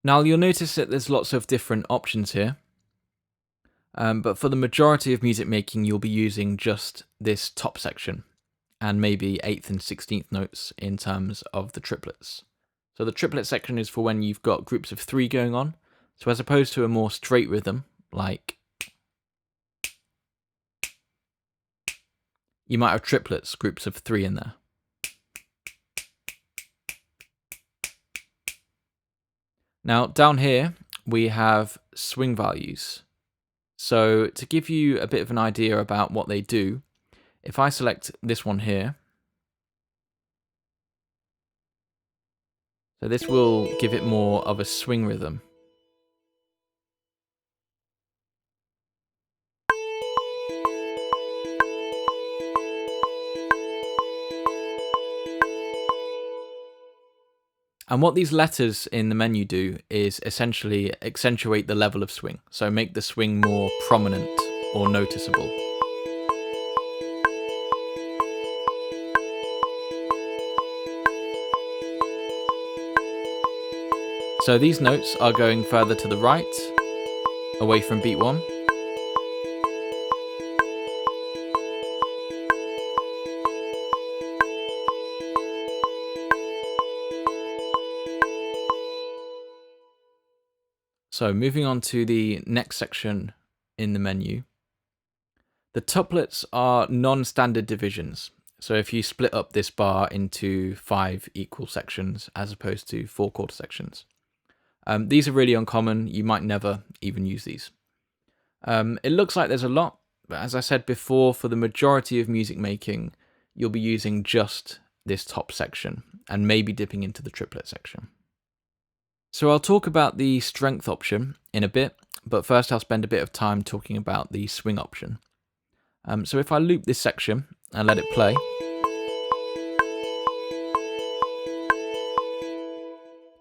Now you'll notice that there's lots of different options here, but for the majority of music making you'll be using just this top section and maybe 8th and 16th notes in terms of the triplets. So the triplet section is for when you've got groups of 3 going on, so as opposed to a more straight rhythm like you might have triplets, groups of 3 in there. Now down here we have swing values. So to give you a bit of an idea about what they do, if I select this one here, so this will give it more of a swing rhythm. And what these letters in the menu do is essentially accentuate the level of swing, so make the swing more prominent or noticeable. So these notes are going further to the right, away from beat 1. So moving on to the next section in the menu. The tuplets are non-standard divisions. So if you split up this bar into 5 equal sections as opposed to 4 quarter sections. These are really uncommon. You might never even use these. It looks like there's a lot, but as I said before, for the majority of music making, you'll be using just this top section and maybe dipping into the triplet section. So I'll talk about the strength option in a bit, but first I'll spend a bit of time talking about the swing option. So if I loop this section and let it play,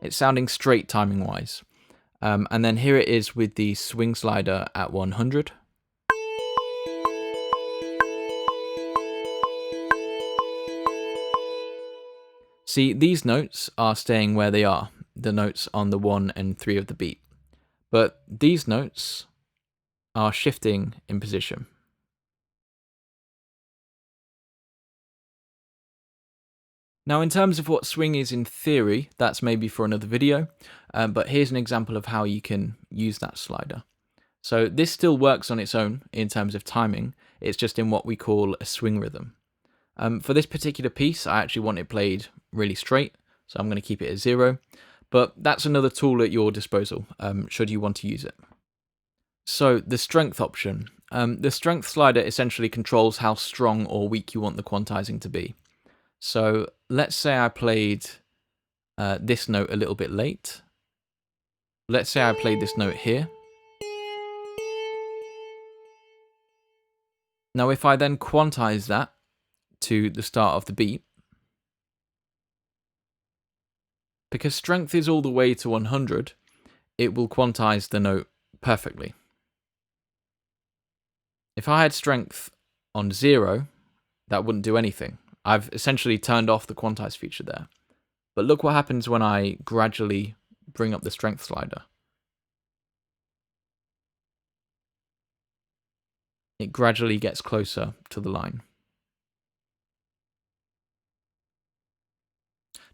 it's sounding straight timing wise. And then here it is with the swing slider at 100. See, these notes are staying where they are, the notes on the 1 and 3 of the beat. But these notes are shifting in position. Now in terms of what swing is in theory, that's maybe for another video, but here's an example of how you can use that slider. So this still works on its own in terms of timing, it's just in what we call a swing rhythm. For this particular piece, I actually want it played really straight, so I'm going to keep it at 0, but that's another tool at your disposal, should you want to use it. So the strength option. The strength slider essentially controls how strong or weak you want the quantizing to be. So let's say I played this note a little bit late. Let's say I played this note here. Now if I then quantize that to the start of the beat, because strength is all the way to 100, it will quantize the note perfectly. If I had strength on 0, that wouldn't do anything. I've essentially turned off the quantize feature there. But look what happens when I gradually bring up the strength slider. It gradually gets closer to the line.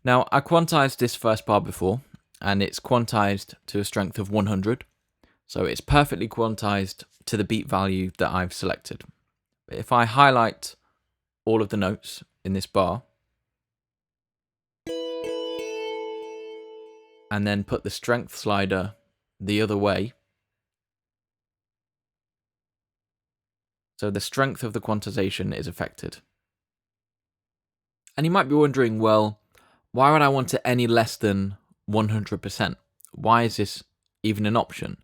Now, I quantized this first bar before, and it's quantized to a strength of 100. So it's perfectly quantized to the beat value that I've selected. But if I highlight all of the notes in this bar, and then put the strength slider the other way, so the strength of the quantization is affected. And you might be wondering, well, why would I want it any less than 100%? Why is this even an option?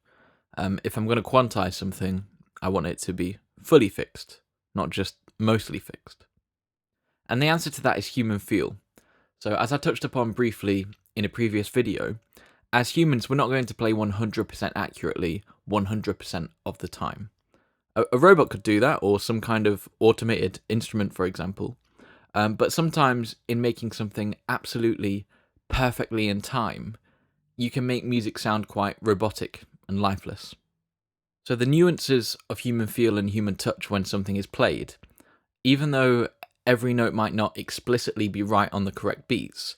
If I'm going to quantize something, I want it to be fully fixed, not just mostly fixed. And the answer to that is human feel. So as I touched upon briefly in a previous video, as humans, we're not going to play 100% accurately 100% of the time. A robot could do that, or some kind of automated instrument, for example. But sometimes in making something absolutely perfectly in time, you can make music sound quite robotic and lifeless. So the nuances of human feel and human touch when something is played, even though every note might not explicitly be right on the correct beats,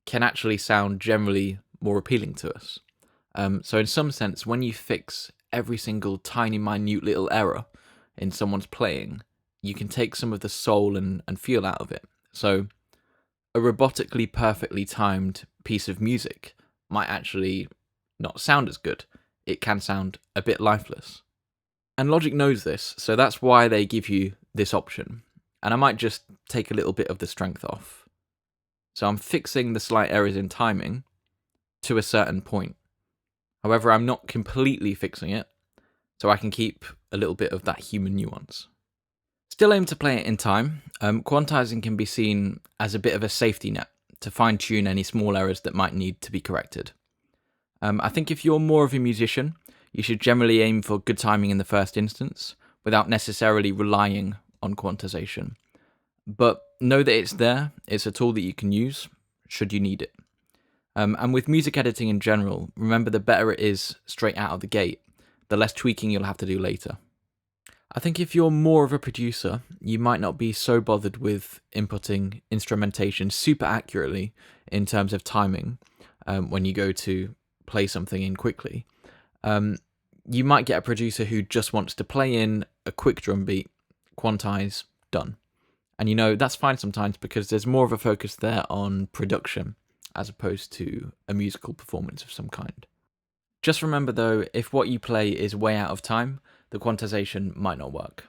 can actually sound generally more appealing to us. So in some sense, when you fix every single tiny, minute little error in someone's playing, you can take some of the soul and feel out of it. So a robotically perfectly timed piece of music might actually not sound as good. It can sound a bit lifeless. And Logic knows this, so that's why they give you this option. And I might just take a little bit of the strength off. So I'm fixing the slight errors in timing to a certain point. However, I'm not completely fixing it, so I can keep a little bit of that human nuance. Still aim to play it in time. Quantizing can be seen as a bit of a safety net to fine-tune any small errors that might need to be corrected. I think if you're more of a musician, you should generally aim for good timing in the first instance, without necessarily relying on quantization. But know that it's there, it's a tool that you can use, should you need it. And with music editing in general, remember the better it is straight out of the gate, the less tweaking you'll have to do later. I think if you're more of a producer, you might not be so bothered with inputting instrumentation super accurately in terms of timing when you go to play something in quickly. You might get a producer who just wants to play in a quick drum beat, quantize, done. And that's fine sometimes because there's more of a focus there on production as opposed to a musical performance of some kind. Just remember though, if what you play is way out of time, the quantization might not work.